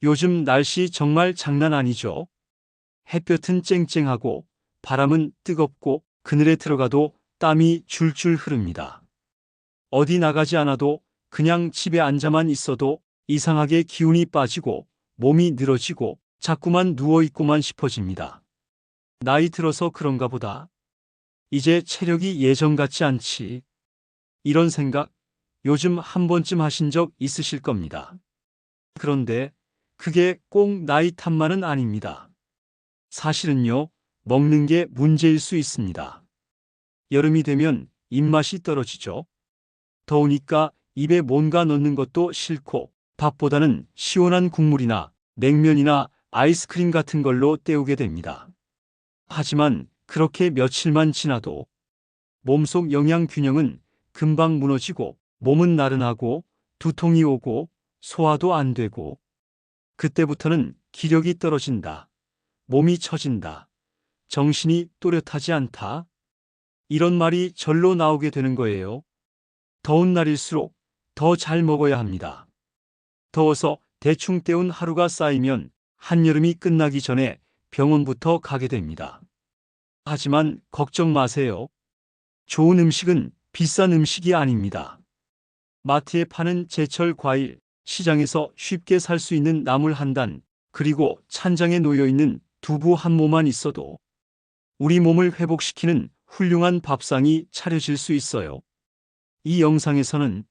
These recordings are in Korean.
요즘 날씨 정말 장난 아니죠? 햇볕은 쨍쨍하고 바람은 뜨겁고 그늘에 들어가도 땀이 줄줄 흐릅니다. 어디 나가지 않아도 그냥 집에 앉아만 있어도 이상하게 기운이 빠지고 몸이 늘어지고 자꾸만 누워있고만 싶어집니다. 나이 들어서 그런가 보다. 이제 체력이 예전 같지 않지. 이런 생각 요즘 한 번쯤 하신 적 있으실 겁니다. 그런데 그게 꼭 나이 탓만은 아닙니다. 사실은요, 먹는 게 문제일 수 있습니다. 여름이 되면 입맛이 떨어지죠. 더우니까 입에 뭔가 넣는 것도 싫고 밥보다는 시원한 국물이나 냉면이나 아이스크림 같은 걸로 때우게 됩니다. 하지만 그렇게 며칠만 지나도 몸속 영양 균형은 금방 무너지고 몸은 나른하고 두통이 오고 소화도 안 되고 그때부터는 기력이 떨어진다. 몸이 처진다. 정신이 또렷하지 않다. 이런 말이 절로 나오게 되는 거예요. 더운 날일수록 더 잘 먹어야 합니다. 더워서 대충 때운 하루가 쌓이면 한여름이 끝나기 전에 병원부터 가게 됩니다. 하지만 걱정 마세요. 좋은 음식은 비싼 음식이 아닙니다. 마트에 파는 제철 과일, 시장에서 쉽게 살 수 있는 나물 한 단, 그리고 찬장에 놓여 있는 두부 한 모만 있어도 우리 몸을 회복시키는 훌륭한 밥상이 차려질 수 있어요. 이 영상에서는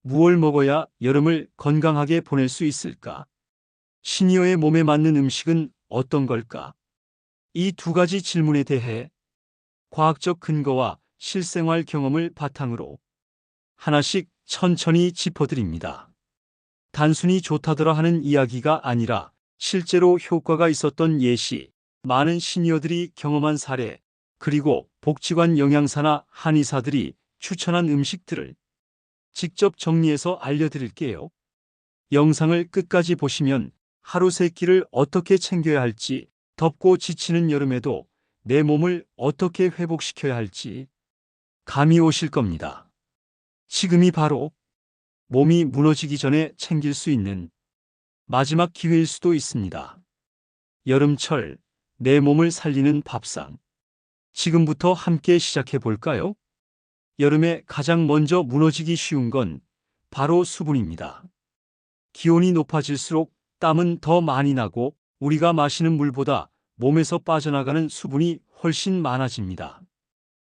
무얼 먹어야 여름을 건강하게 보낼 수 있을까? 시니어의 몸에 맞는 음식은 어떤 걸까? 이 두 가지 질문에 대해 과학적 근거와 실생활 경험을 바탕으로 하나씩 천천히 짚어드립니다. 단순히 좋다더라 하는 이야기가 아니라 실제로 효과가 있었던 예시, 많은 시니어들이 경험한 사례, 그리고 복지관 영양사나 한의사들이 추천한 음식들을 직접 정리해서 알려드릴게요. 영상을 끝까지 보시면 하루 세 끼를 어떻게 챙겨야 할지, 덥고 지치는 여름에도 내 몸을 어떻게 회복시켜야 할지 감이 오실 겁니다. 지금이 바로 몸이 무너지기 전에 챙길 수 있는 마지막 기회일 수도 있습니다. 여름철, 내 몸을 살리는 밥상. 지금부터 함께 시작해 볼까요? 여름에 가장 먼저 무너지기 쉬운 건 바로 수분입니다. 기온이 높아질수록 땀은 더 많이 나고 우리가 마시는 물보다 몸에서 빠져나가는 수분이 훨씬 많아집니다.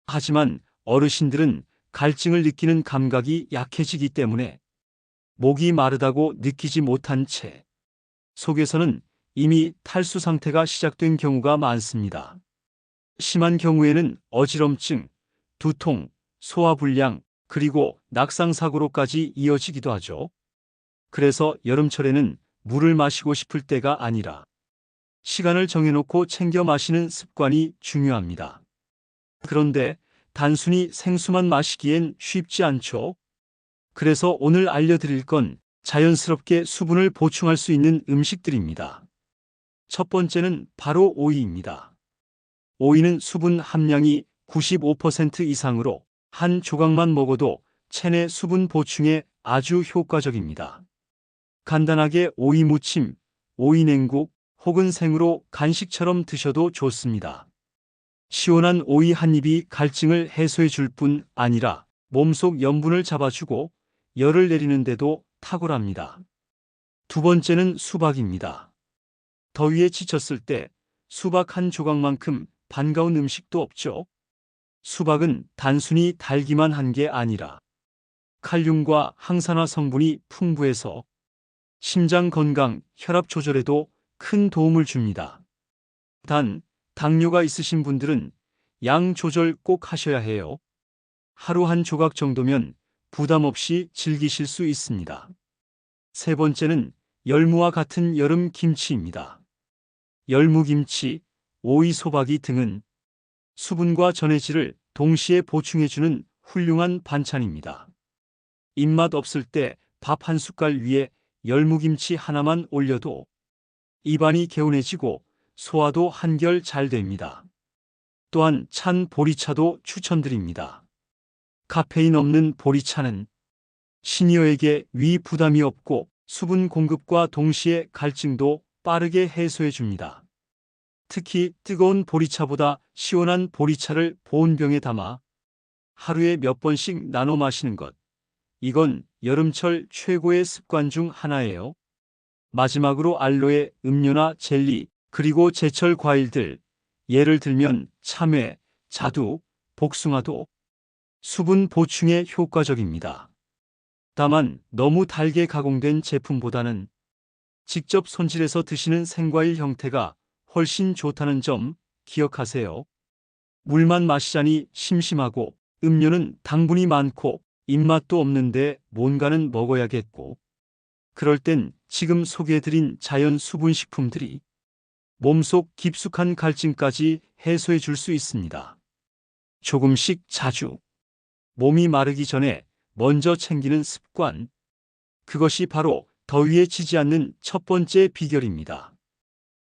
하지만 어르신들은 갈증을 느끼는 감각이 약해지기 때문에 목이 마르다고 느끼지 못한 채 속에서는 이미 탈수 상태가 시작된 경우가 많습니다. 심한 경우에는 어지럼증, 두통, 소화불량, 그리고 낙상사고로까지 이어지기도 하죠. 그래서 여름철에는 물을 마시고 싶을 때가 아니라 시간을 정해놓고 챙겨 마시는 습관이 중요합니다. 그런데 단순히 생수만 마시기엔 쉽지 않죠. 그래서 오늘 알려드릴 건 자연스럽게 수분을 보충할 수 있는 음식들입니다. 첫 번째는 바로 오이입니다. 오이는 수분 함량이 95% 이상으로 한 조각만 먹어도 체내 수분 보충에 아주 효과적입니다. 간단하게 오이 무침, 오이 냉국 혹은 생으로 간식처럼 드셔도 좋습니다. 시원한 오이 한 입이 갈증을 해소해 줄 뿐 아니라 몸속 염분을 잡아주고 열을 내리는 데도 탁월합니다. 두 번째는 수박입니다. 더위에 지쳤을 때 수박 한 조각만큼 반가운 음식도 없죠. 수박은 단순히 달기만 한 게 아니라 칼륨과 항산화 성분이 풍부해서 심장 건강, 혈압 조절에도 큰 도움을 줍니다. 단, 당뇨가 있으신 분들은 양 조절 꼭 하셔야 해요. 하루 한 조각 정도면 부담 없이 즐기실 수 있습니다. 세 번째는 열무와 같은 여름 김치입니다. 열무김치, 오이소박이 등은 수분과 전해질을 동시에 보충해주는 훌륭한 반찬입니다. 입맛 없을 때 밥 한 숟갈 위에 열무김치 하나만 올려도 입안이 개운해지고 소화도 한결 잘 됩니다. 또한 찬 보리차도 추천드립니다. 카페인 없는 보리차는 시니어에게 위 부담이 없고 수분 공급과 동시에 갈증도 빠르게 해소해 줍니다. 특히 뜨거운 보리차보다 시원한 보리차를 보온병에 담아 하루에 몇 번씩 나눠 마시는 것. 이건 여름철 최고의 습관 중 하나예요. 마지막으로 알로에 음료나 젤리, 그리고 제철 과일들, 예를 들면 참외, 자두, 복숭아도 수분 보충에 효과적입니다. 다만 너무 달게 가공된 제품보다는 직접 손질해서 드시는 생과일 형태가 훨씬 좋다는 점 기억하세요. 물만 마시자니 심심하고 음료는 당분이 많고 입맛도 없는데 뭔가는 먹어야겠고, 그럴 땐 지금 소개해드린 자연 수분 식품들이 몸속 깊숙한 갈증까지 해소해 줄 수 있습니다. 조금씩 자주 몸이 마르기 전에 먼저 챙기는 습관. 그것이 바로 더위에 지지 않는 첫 번째 비결입니다.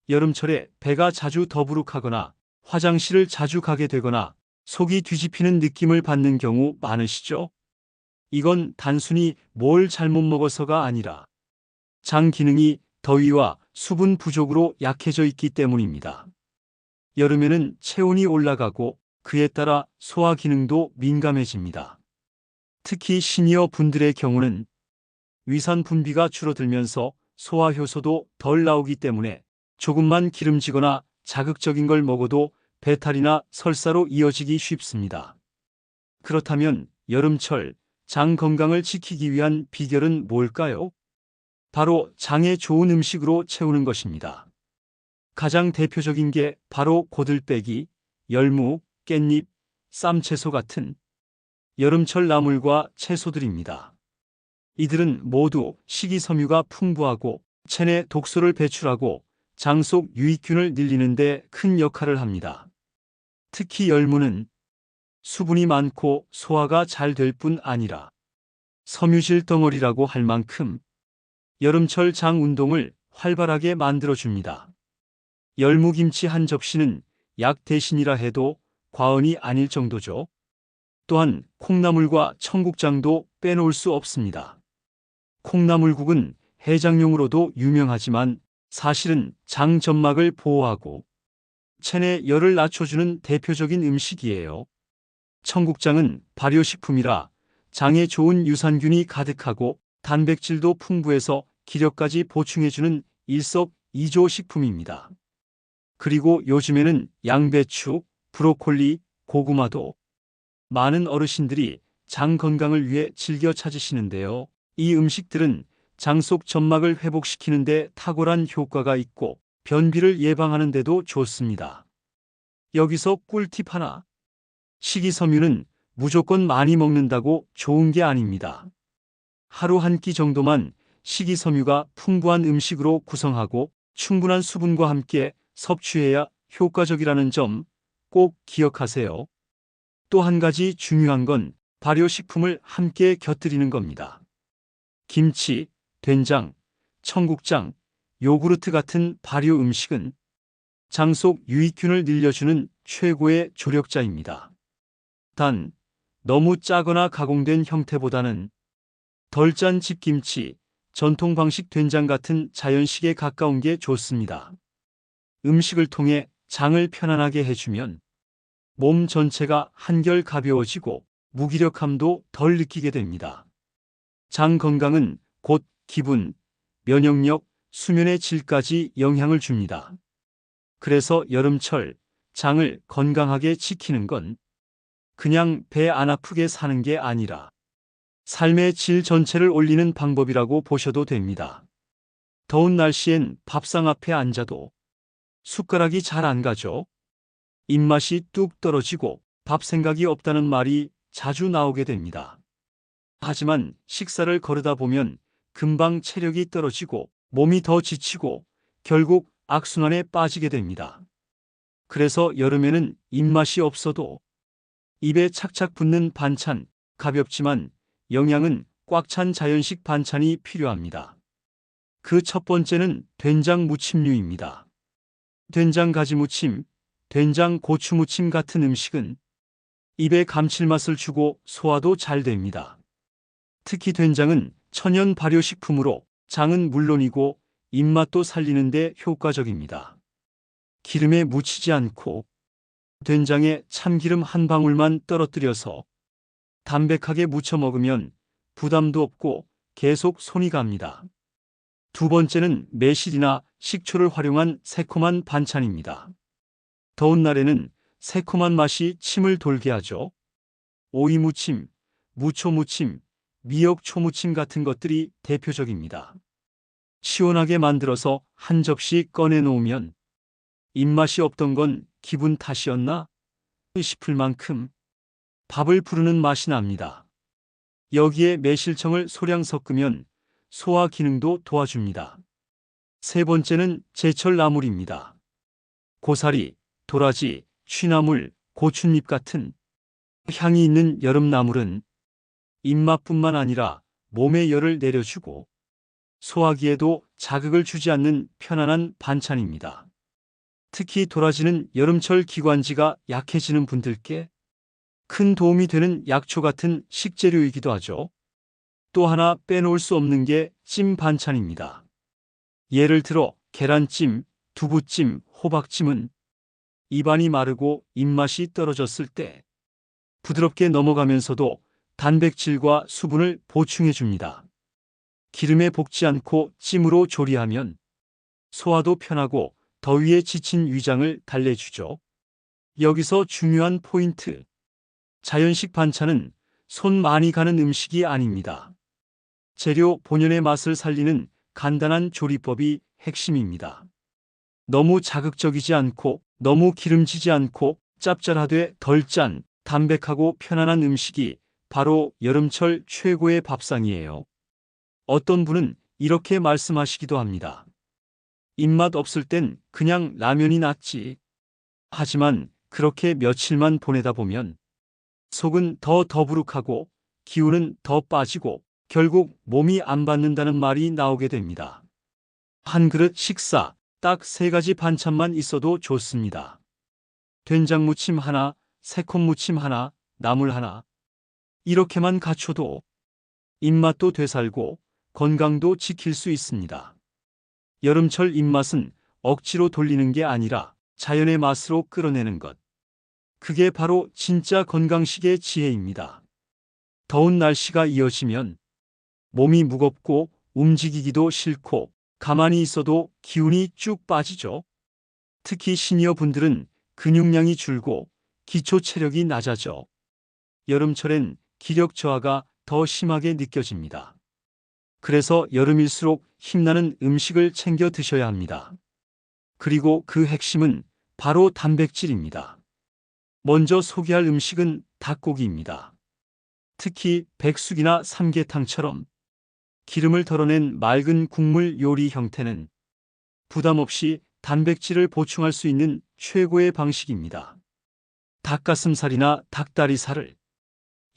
여름철에 배가 자주 더부룩하거나 화장실을 자주 가게 되거나 속이 뒤집히는 느낌을 받는 경우 많으시죠? 이건 단순히 뭘 잘못 먹어서가 아니라 장 기능이 더위와 수분 부족으로 약해져 있기 때문입니다. 여름에는 체온이 올라가고 그에 따라 소화 기능도 민감해집니다. 특히 시니어 분들의 경우는 위산 분비가 줄어들면서 소화 효소도 덜 나오기 때문에 조금만 기름지거나 자극적인 걸 먹어도 배탈이나 설사로 이어지기 쉽습니다. 그렇다면 여름철 장 건강을 지키기 위한 비결은 뭘까요? 바로 장에 좋은 음식으로 채우는 것입니다. 가장 대표적인 게 바로 고들빼기, 열무, 깻잎, 쌈채소 같은 여름철 나물과 채소들입니다. 이들은 모두 식이섬유가 풍부하고 체내 독소를 배출하고 장 속 유익균을 늘리는 데 큰 역할을 합니다. 특히 열무는 수분이 많고 소화가 잘 될 뿐 아니라 섬유질 덩어리라고 할 만큼 여름철 장 운동을 활발하게 만들어줍니다. 열무김치 한 접시는 약 대신이라 해도 과언이 아닐 정도죠. 또한 콩나물과 청국장도 빼놓을 수 없습니다. 콩나물국은 해장용으로도 유명하지만 사실은 장 점막을 보호하고 체내 열을 낮춰주는 대표적인 음식이에요. 청국장은 발효식품이라 장에 좋은 유산균이 가득하고 단백질도 풍부해서 기력까지 보충해주는 일석이조 식품입니다. 그리고 요즘에는 양배추, 브로콜리, 고구마도 많은 어르신들이 장 건강을 위해 즐겨 찾으시는데요. 이 음식들은 장 속 점막을 회복시키는 데 탁월한 효과가 있고 변비를 예방하는 데도 좋습니다. 여기서 꿀팁 하나. 식이섬유는 무조건 많이 먹는다고 좋은 게 아닙니다. 하루 한 끼 정도만 식이섬유가 풍부한 음식으로 구성하고 충분한 수분과 함께 섭취해야 효과적이라는 점 꼭 기억하세요. 또 한 가지 중요한 건 발효식품을 함께 곁들이는 겁니다. 김치, 된장, 청국장, 요구르트 같은 발효 음식은 장 속 유익균을 늘려주는 최고의 조력자입니다. 단, 너무 짜거나 가공된 형태보다는 덜 짠 집김치, 전통 방식 된장 같은 자연식에 가까운 게 좋습니다. 음식을 통해 장을 편안하게 해주면 몸 전체가 한결 가벼워지고 무기력함도 덜 느끼게 됩니다. 장 건강은 곧 기분, 면역력, 수면의 질까지 영향을 줍니다. 그래서 여름철 장을 건강하게 지키는 건 그냥 배 안 아프게 사는 게 아니라 삶의 질 전체를 올리는 방법이라고 보셔도 됩니다. 더운 날씨엔 밥상 앞에 앉아도 숟가락이 잘 안 가죠. 입맛이 뚝 떨어지고 밥 생각이 없다는 말이 자주 나오게 됩니다. 하지만 식사를 거르다 보면 금방 체력이 떨어지고 몸이 더 지치고 결국 악순환에 빠지게 됩니다. 그래서 여름에는 입맛이 없어도 입에 착착 붙는 반찬, 가볍지만 영양은 꽉 찬 자연식 반찬이 필요합니다. 그 첫 번째는 된장 무침류입니다. 된장 가지 무침, 된장 고추 무침 같은 음식은 입에 감칠맛을 주고 소화도 잘 됩니다. 특히 된장은 천연 발효식품으로 장은 물론이고 입맛도 살리는 데 효과적입니다. 기름에 묻히지 않고 된장에 참기름 한 방울만 떨어뜨려서 담백하게 무쳐 먹으면 부담도 없고 계속 손이 갑니다. 두 번째는 매실이나 식초를 활용한 새콤한 반찬입니다. 더운 날에는 새콤한 맛이 침을 돌게 하죠. 오이무침, 무초무침, 미역초무침 같은 것들이 대표적입니다. 시원하게 만들어서 한 접시 꺼내 놓으면 입맛이 없던 건 기분 탓이었나 싶을 만큼 밥을 부르는 맛이 납니다. 여기에 매실청을 소량 섞으면 소화 기능도 도와줍니다. 세 번째는 제철 나물입니다. 고사리, 도라지, 취나물, 고춧잎 같은 향이 있는 여름 나물은 입맛뿐만 아니라 몸에 열을 내려주고 소화기에도 자극을 주지 않는 편안한 반찬입니다. 특히 도라지는 여름철 기관지가 약해지는 분들께 큰 도움이 되는 약초 같은 식재료이기도 하죠. 또 하나 빼놓을 수 없는 게 찜 반찬입니다. 예를 들어 계란찜, 두부찜, 호박찜은 입안이 마르고 입맛이 떨어졌을 때 부드럽게 넘어가면서도 단백질과 수분을 보충해 줍니다. 기름에 볶지 않고 찜으로 조리하면 소화도 편하고 더위에 지친 위장을 달래주죠. 여기서 중요한 포인트. 자연식 반찬은 손 많이 가는 음식이 아닙니다. 재료 본연의 맛을 살리는 간단한 조리법이 핵심입니다. 너무 자극적이지 않고 너무 기름지지 않고 짭짤하되 덜 짠, 담백하고 편안한 음식이 바로 여름철 최고의 밥상이에요. 어떤 분은 이렇게 말씀하시기도 합니다. 입맛 없을 땐 그냥 라면이 낫지. 하지만 그렇게 며칠만 보내다 보면 속은 더 더부룩하고 기운은 더 빠지고 결국 몸이 안 받는다는 말이 나오게 됩니다. 한 그릇 식사, 딱 3가지 반찬만 있어도 좋습니다. 된장무침 하나, 새콤무침 하나, 나물 하나. 이렇게만 갖춰도 입맛도 되살고 건강도 지킬 수 있습니다. 여름철 입맛은 억지로 돌리는 게 아니라 자연의 맛으로 끌어내는 것. 그게 바로 진짜 건강식의 지혜입니다. 더운 날씨가 이어지면 몸이 무겁고 움직이기도 싫고 가만히 있어도 기운이 쭉 빠지죠. 특히 시니어 분들은 근육량이 줄고 기초 체력이 낮아져 여름철엔 기력 저하가 더 심하게 느껴집니다. 그래서 여름일수록 힘나는 음식을 챙겨 드셔야 합니다. 그리고 그 핵심은 바로 단백질입니다. 먼저 소개할 음식은 닭고기입니다. 특히 백숙이나 삼계탕처럼 기름을 덜어낸 맑은 국물 요리 형태는 부담 없이 단백질을 보충할 수 있는 최고의 방식입니다. 닭가슴살이나 닭다리살을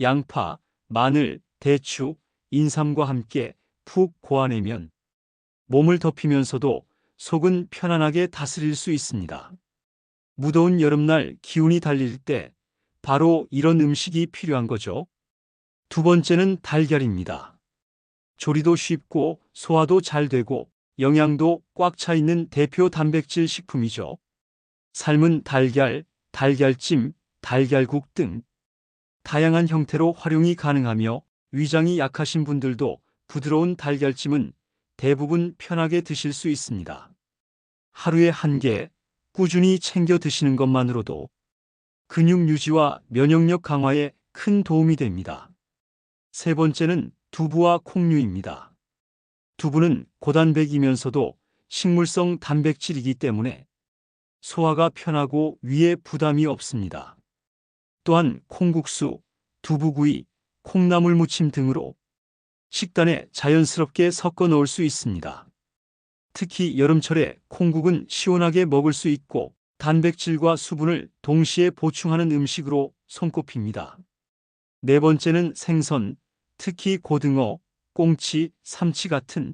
양파, 마늘, 대추, 인삼과 함께 푹 고아내면 몸을 덮이면서도 속은 편안하게 다스릴 수 있습니다. 무더운 여름날 기운이 달릴 때 바로 이런 음식이 필요한 거죠. 두 번째는 달걀입니다. 조리도 쉽고 소화도 잘 되고 영양도 꽉 차 있는 대표 단백질 식품이죠. 삶은 달걀, 달걀찜, 달걀국 등 다양한 형태로 활용이 가능하며 위장이 약하신 분들도 부드러운 달걀찜은 대부분 편하게 드실 수 있습니다. 하루에 1개 꾸준히 챙겨 드시는 것만으로도 근육 유지와 면역력 강화에 큰 도움이 됩니다. 세 번째는 두부와 콩류입니다. 두부는 고단백이면서도 식물성 단백질이기 때문에 소화가 편하고 위에 부담이 없습니다. 또한 콩국수, 두부구이, 콩나물 무침 등으로 식단에 자연스럽게 섞어 넣을 수 있습니다. 특히 여름철에 콩국은 시원하게 먹을 수 있고 단백질과 수분을 동시에 보충하는 음식으로 손꼽힙니다. 네 번째는 생선, 특히 고등어, 꽁치, 삼치 같은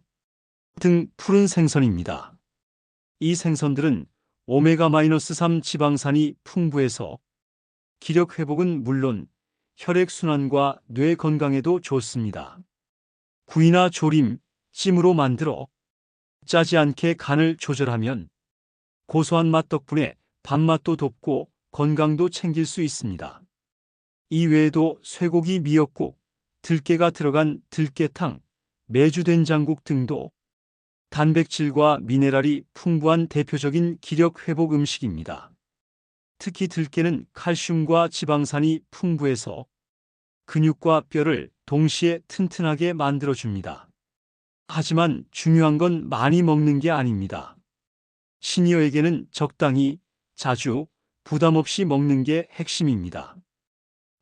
등 푸른 생선입니다. 이 생선들은 오메가-3 지방산이 풍부해서 기력 회복은 물론 혈액순환과 뇌 건강에도 좋습니다. 구이나 조림, 찜으로 만들어 짜지 않게 간을 조절하면 고소한 맛 덕분에 밥맛도 돋고 건강도 챙길 수 있습니다. 이 외에도 쇠고기 미역국, 들깨가 들어간 들깨탕, 메주 된장국 등도 단백질과 미네랄이 풍부한 대표적인 기력 회복 음식입니다. 특히 들깨는 칼슘과 지방산이 풍부해서 근육과 뼈를 동시에 튼튼하게 만들어줍니다. 하지만 중요한 건 많이 먹는 게 아닙니다. 시니어에게는 적당히, 자주, 부담 없이 먹는 게 핵심입니다.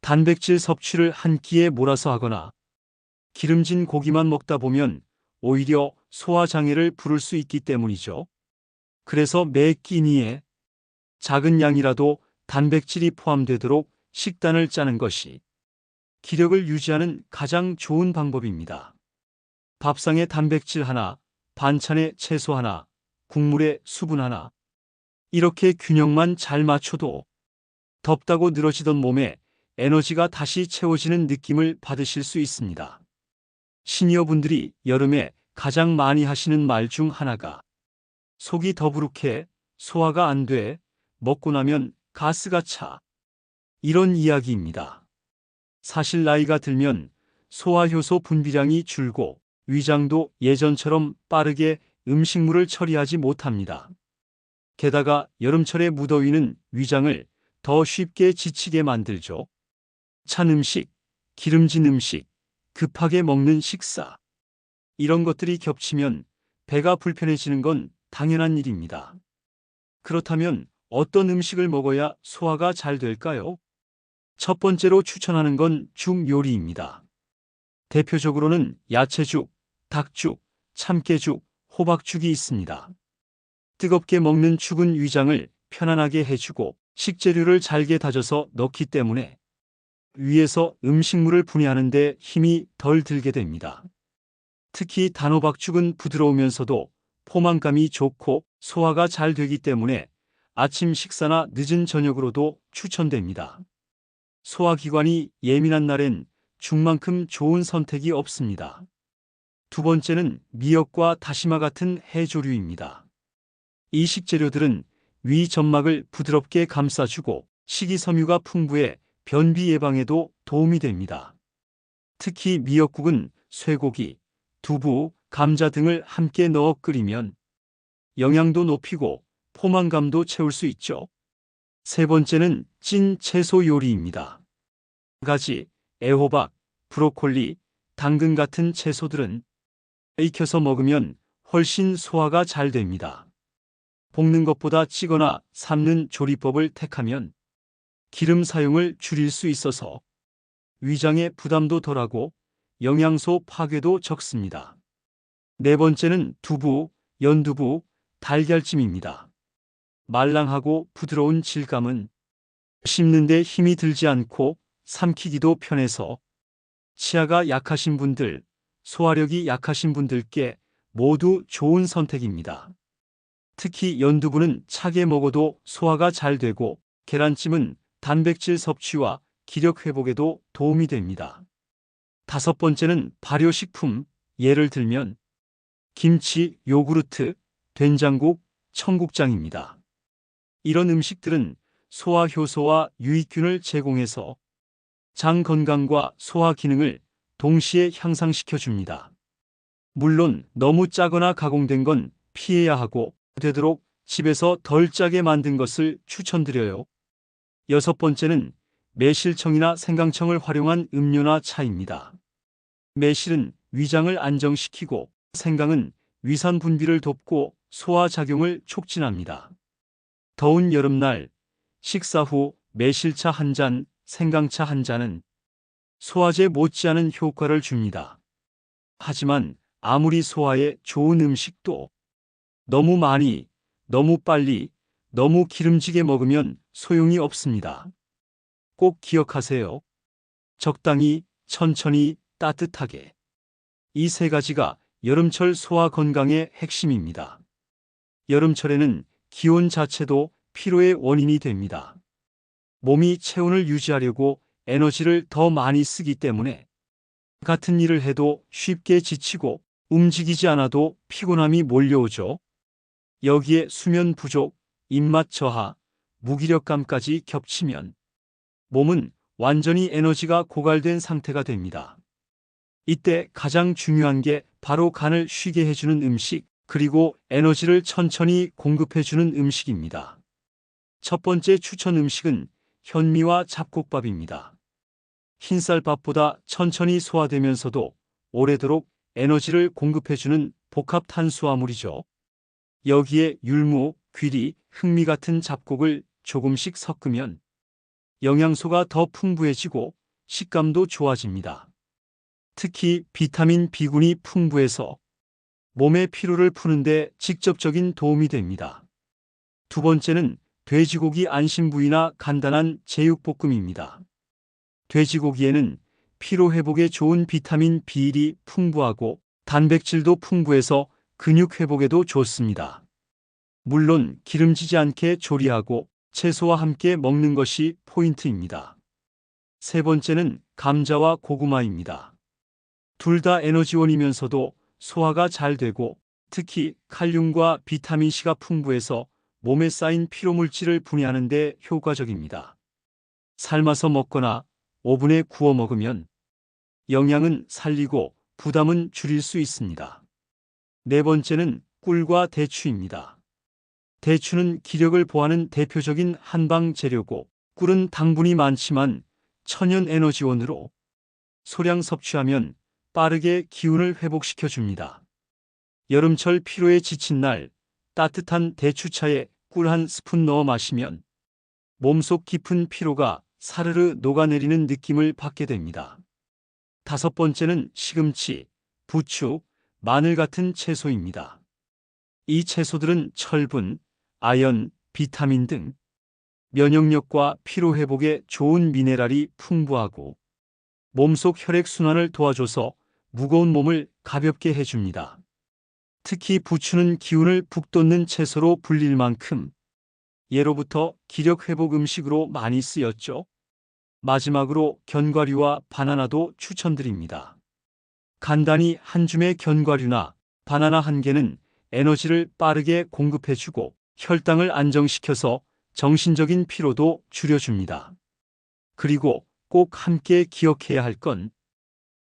단백질 섭취를 한 끼에 몰아서 하거나 기름진 고기만 먹다 보면 오히려 소화장애를 부를 수 있기 때문이죠. 그래서 매 끼니에 작은 양이라도 단백질이 포함되도록 식단을 짜는 것이 기력을 유지하는 가장 좋은 방법입니다. 밥상에 단백질 하나, 반찬에 채소 하나, 국물에 수분 하나. 이렇게 균형만 잘 맞춰도 덥다고 늘어지던 몸에 에너지가 다시 채워지는 느낌을 받으실 수 있습니다. 시니어분들이 여름에 가장 많이 하시는 말 중 하나가 속이 더부룩해, 소화가 안 돼, 먹고 나면 가스가 차. 이런 이야기입니다. 사실 나이가 들면 소화효소 분비량이 줄고 위장도 예전처럼 빠르게 음식물을 처리하지 못합니다. 게다가 여름철의 무더위는 위장을 더 쉽게 지치게 만들죠. 찬 음식, 기름진 음식, 급하게 먹는 식사. 이런 것들이 겹치면 배가 불편해지는 건 당연한 일입니다. 그렇다면 어떤 음식을 먹어야 소화가 잘 될까요? 첫 번째로 추천하는 건 죽 요리입니다. 대표적으로는 야채죽, 닭죽, 참깨죽, 호박죽이 있습니다. 뜨겁게 먹는 죽은 위장을 편안하게 해주고 식재료를 잘게 다져서 넣기 때문에 위에서 음식물을 분해하는 데 힘이 덜 들게 됩니다. 특히 단호박죽은 부드러우면서도 포만감이 좋고 소화가 잘 되기 때문에 아침 식사나 늦은 저녁으로도 추천됩니다. 소화기관이 예민한 날엔 죽만큼 좋은 선택이 없습니다. 두 번째는 미역과 다시마 같은 해조류입니다. 이 식재료들은 위 점막을 부드럽게 감싸주고 식이섬유가 풍부해 변비 예방에도 도움이 됩니다. 특히 미역국은 쇠고기, 두부, 감자 등을 함께 넣어 끓이면 영양도 높이고 포만감도 채울 수 있죠. 세 번째는 찐 채소 요리입니다. 가지, 애호박, 브로콜리, 당근 같은 채소들은 익혀서 먹으면 훨씬 소화가 잘 됩니다. 볶는 것보다 찌거나 삶는 조리법을 택하면 기름 사용을 줄일 수 있어서 위장의 부담도 덜하고 영양소 파괴도 적습니다. 네 번째는 두부, 연두부, 달걀찜입니다. 말랑하고 부드러운 질감은 씹는 데 힘이 들지 않고 삼키기도 편해서 치아가 약하신 분들, 소화력이 약하신 분들께 모두 좋은 선택입니다. 특히 연두부는 차게 먹어도 소화가 잘 되고 계란찜은 단백질 섭취와 기력 회복에도 도움이 됩니다. 다섯 번째는 발효식품, 예를 들면 김치, 요구르트, 된장국, 청국장입니다. 이런 음식들은 소화 효소와 유익균을 제공해서 장 건강과 소화 기능을 동시에 향상시켜 줍니다. 물론 너무 짜거나 가공된 건 피해야 하고 되도록 집에서 덜 짜게 만든 것을 추천드려요. 여섯 번째는 매실청이나 생강청을 활용한 음료나 차입니다. 매실은 위장을 안정시키고 생강은 위산 분비를 돕고 소화 작용을 촉진합니다. 더운 여름날 식사 후 매실차 한 잔, 생강차 한 잔은 소화제 못지않은 효과를 줍니다. 하지만 아무리 소화에 좋은 음식도 너무 많이, 너무 빨리, 너무 기름지게 먹으면 소용이 없습니다. 꼭 기억하세요. 적당히, 천천히, 따뜻하게. 이 세 가지가 여름철 소화 건강의 핵심입니다. 여름철에는 기온 자체도 피로의 원인이 됩니다. 몸이 체온을 유지하려고 에너지를 더 많이 쓰기 때문에 같은 일을 해도 쉽게 지치고 움직이지 않아도 피곤함이 몰려오죠. 여기에 수면 부족, 입맛 저하, 무기력감까지 겹치면 몸은 완전히 에너지가 고갈된 상태가 됩니다. 이때 가장 중요한 게 바로 간을 쉬게 해주는 음식, 그리고 에너지를 천천히 공급해주는 음식입니다. 첫 번째 추천 음식은 현미와 잡곡밥입니다. 흰쌀밥보다 천천히 소화되면서도 오래도록 에너지를 공급해주는 복합 탄수화물이죠. 여기에 율무, 귀리, 흑미 같은 잡곡을 조금씩 섞으면 영양소가 더 풍부해지고 식감도 좋아집니다. 특히 비타민 B군이 풍부해서 몸의 피로를 푸는데 직접적인 도움이 됩니다. 두 번째는 돼지고기 안심부위나 간단한 제육볶음입니다. 돼지고기에는 피로 회복에 좋은 비타민 B1이 풍부하고 단백질도 풍부해서 근육 회복에도 좋습니다. 물론 기름지지 않게 조리하고 채소와 함께 먹는 것이 포인트입니다. 세 번째는 감자와 고구마입니다. 둘 다 에너지원이면서도 소화가 잘 되고 특히 칼륨과 비타민C가 풍부해서 몸에 쌓인 피로물질을 분해하는 데 효과적입니다. 삶아서 먹거나 오븐에 구워 먹으면 영양은 살리고 부담은 줄일 수 있습니다. 네 번째는 꿀과 대추입니다. 대추는 기력을 보하는 대표적인 한방 재료고 꿀은 당분이 많지만 천연 에너지원으로 소량 섭취하면 빠르게 기운을 회복시켜 줍니다. 여름철 피로에 지친 날 따뜻한 대추차에 꿀 한 스푼 넣어 마시면 몸속 깊은 피로가 사르르 녹아내리는 느낌을 받게 됩니다. 다섯 번째는 시금치, 부추, 마늘 같은 채소입니다. 이 채소들은 철분, 아연, 비타민 등 면역력과 피로 회복에 좋은 미네랄이 풍부하고 몸속 혈액순환을 도와줘서 무거운 몸을 가볍게 해줍니다. 특히 부추는 기운을 북돋는 채소로 불릴 만큼 예로부터 기력 회복 음식으로 많이 쓰였죠. 마지막으로 견과류와 바나나도 추천드립니다. 간단히 한 줌의 견과류나 바나나 한 개는 에너지를 빠르게 공급해주고 혈당을 안정시켜서 정신적인 피로도 줄여줍니다. 그리고 꼭 함께 기억해야 할 건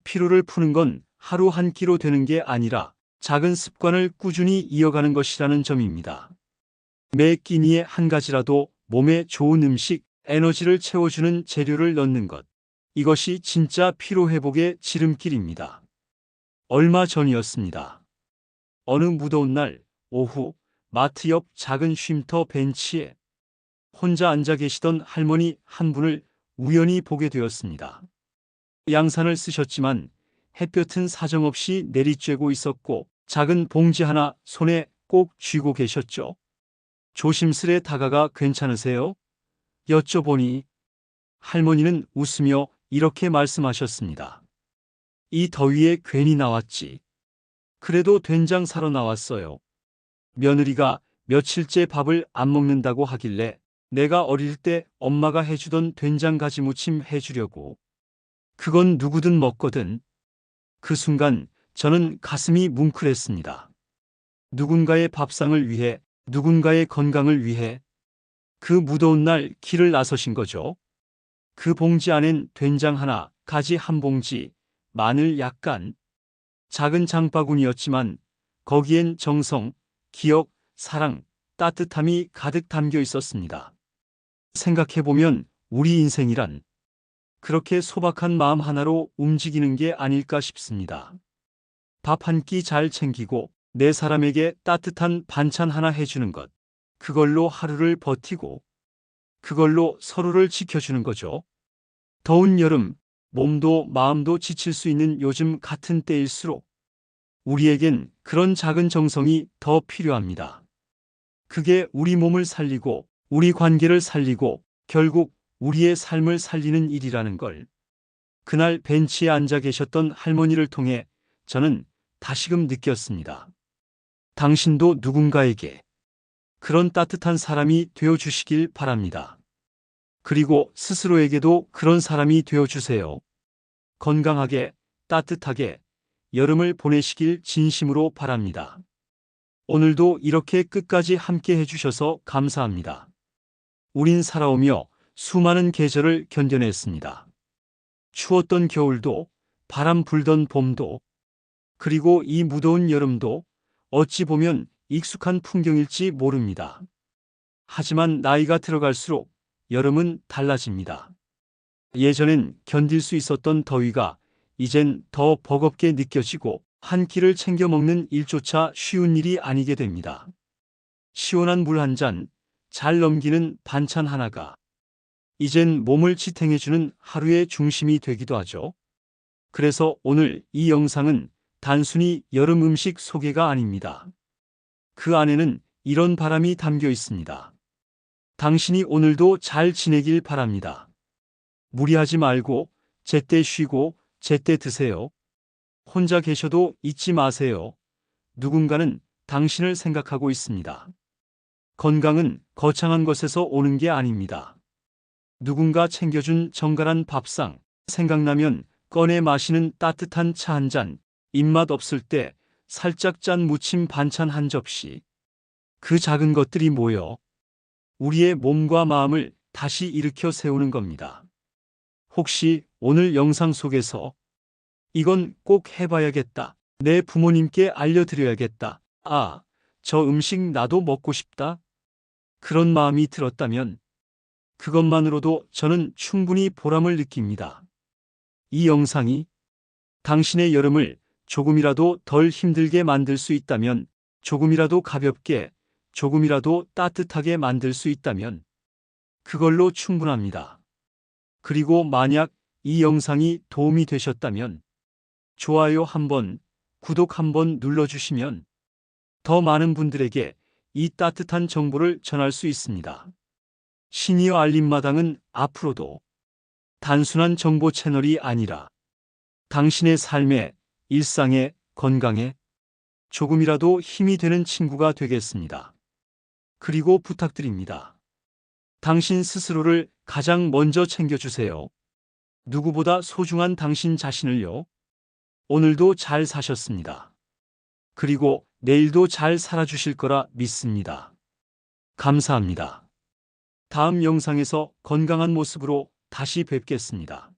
피로를 푸는 건 하루 한 끼로 되는 게 아니라 작은 습관을 꾸준히 이어가는 것이라는 점입니다. 매 끼니에 한 가지라도 몸에 좋은 음식, 에너지를 채워주는 재료를 넣는 것. 이것이 진짜 피로 회복의 지름길입니다. 얼마 전이었습니다. 어느 무더운 날 오후 마트 옆 작은 쉼터 벤치에 혼자 앉아 계시던 할머니 한 분을 우연히 보게 되었습니다. 양산을 쓰셨지만 햇볕은 사정없이 내리쬐고 있었고 작은 봉지 하나 손에 꼭 쥐고 계셨죠. 조심스레 다가가 괜찮으세요? 여쭤보니 할머니는 웃으며 이렇게 말씀하셨습니다. 이 더위에 괜히 나왔지. 그래도 된장 사러 나왔어요. 며느리가 며칠째 밥을 안 먹는다고 하길래 내가 어릴 때 엄마가 해주던 된장가지 무침 해주려고. 그건 누구든 먹거든. 그 순간 저는 가슴이 뭉클했습니다. 누군가의 밥상을 위해, 누군가의 건강을 위해 그 무더운 날 길을 나서신 거죠. 그 봉지 안엔 된장 하나, 가지 한 봉지, 마늘 약간, 작은 장바구니였지만 거기엔 정성, 기억, 사랑, 따뜻함이 가득 담겨 있었습니다. 생각해보면 우리 인생이란 그렇게 소박한 마음 하나로 움직이는 게 아닐까 싶습니다. 밥 한 끼 잘 챙기고 내 사람에게 따뜻한 반찬 하나 해주는 것. 그걸로 하루를 버티고 그걸로 서로를 지켜주는 거죠. 더운 여름, 몸도 마음도 지칠 수 있는 요즘 같은 때일수록 우리에겐 그런 작은 정성이 더 필요합니다. 그게 우리 몸을 살리고 우리 관계를 살리고 결국 우리의 삶을 살리는 일이라는 걸 그날 벤치에 앉아 계셨던 할머니를 통해 저는 다시금 느꼈습니다. 당신도 누군가에게 그런 따뜻한 사람이 되어주시길 바랍니다. 그리고 스스로에게도 그런 사람이 되어주세요. 건강하게, 따뜻하게, 여름을 보내시길 진심으로 바랍니다. 오늘도 이렇게 끝까지 함께 해주셔서 감사합니다. 우린 살아오며 수많은 계절을 견뎌냈습니다. 추웠던 겨울도, 바람 불던 봄도, 그리고 이 무더운 여름도 어찌 보면 익숙한 풍경일지 모릅니다. 하지만 나이가 들어갈수록 여름은 달라집니다. 예전엔 견딜 수 있었던 더위가 이젠 더 버겁게 느껴지고 한 끼를 챙겨 먹는 일조차 쉬운 일이 아니게 됩니다. 시원한 물 한 잔, 잘 넘기는 반찬 하나가 이젠 몸을 지탱해주는 하루의 중심이 되기도 하죠. 그래서 오늘 이 영상은 단순히 여름 음식 소개가 아닙니다. 그 안에는 이런 바람이 담겨 있습니다. 당신이 오늘도 잘 지내길 바랍니다. 무리하지 말고 제때 쉬고 제때 드세요. 혼자 계셔도 잊지 마세요. 누군가는 당신을 생각하고 있습니다. 건강은 거창한 것에서 오는 게 아닙니다. 누군가 챙겨준 정갈한 밥상, 생각나면 꺼내 마시는 따뜻한 차 한 잔, 입맛 없을 때 살짝 짠 무침 반찬 한 접시. 그 작은 것들이 모여 우리의 몸과 마음을 다시 일으켜 세우는 겁니다. 혹시 오늘 영상 속에서 이건 꼭 해봐야겠다, 내 부모님께 알려드려야겠다, 아, 저 음식 나도 먹고 싶다, 그런 마음이 들었다면 그것만으로도 저는 충분히 보람을 느낍니다. 이 영상이 당신의 여름을 조금이라도 덜 힘들게 만들 수 있다면, 조금이라도 가볍게, 조금이라도 따뜻하게 만들 수 있다면 그걸로 충분합니다. 그리고 만약 이 영상이 도움이 되셨다면 좋아요 한번, 구독 한번 눌러주시면 더 많은 분들에게 이 따뜻한 정보를 전할 수 있습니다. 시니어 알림마당은 앞으로도 단순한 정보 채널이 아니라 당신의 삶에, 일상에, 건강에 조금이라도 힘이 되는 친구가 되겠습니다. 그리고 부탁드립니다. 당신 스스로를 가장 먼저 챙겨주세요. 누구보다 소중한 당신 자신을요. 오늘도 잘 사셨습니다. 그리고 내일도 잘 살아주실 거라 믿습니다. 감사합니다. 다음 영상에서 건강한 모습으로 다시 뵙겠습니다.